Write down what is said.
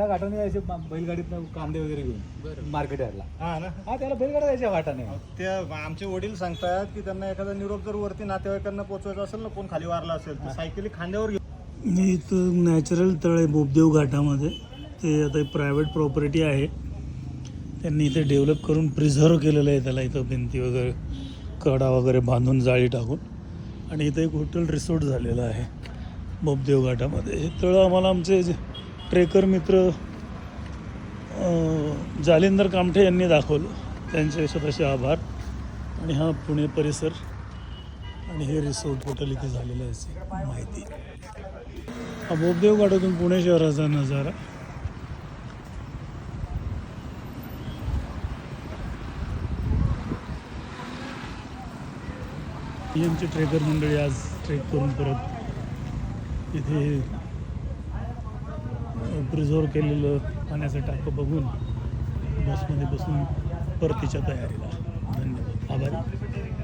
ह्या घाटाने यायचे बैलगाडीतनं कांदे वगैरे घेऊन मार्केट यार्डला. हा ना. हा त्याला बैलगाड्या यायच्या घाटाने. त्या आमचे वडील सांगतात की त्यांना एखादा निरोप जर वरती नातेवाईकांना पोहोचवायचा असेल ना, कोण खाली वारला असेल तर सायकली खांद्यावर घेऊन. इथं नॅचरल तळ आहे बोपदेव घाटामध्ये. ते आता प्रायव्हेट प्रॉपर्टी आहे, त्यांनी इथे डेव्हलप करून प्रिझर्व केलेलं आहे त्याला. इथं भिंती वगैरे कडा वगैरे बांधून जाळी टाकून, आणि इथं एक हॉटेल रिसॉर्ट झालेलं आहे बोपदेव घाटामध्ये. हे तळं आम्हाला आमचे ट्रेकर मित्र जालिंदर कामठे यांनी दाखवलं, त्यांचे स्वतःचे आभार. आणि हा पुणे परिसर आणि हे रिसॉर्ट हॉटेल इथे झालेलं आहे याची माहिती. हा बोपदेव घाटातून पुणे शहराचा नजारा. यांची ट्रेकर मंडळी आज ट्रेक करून परत इथे प्रिझर्व केलेलं पाण्याचं टाकं बघून बसमध्ये बसून परतीच्या तयारीला. धन्यवाद, आभारी.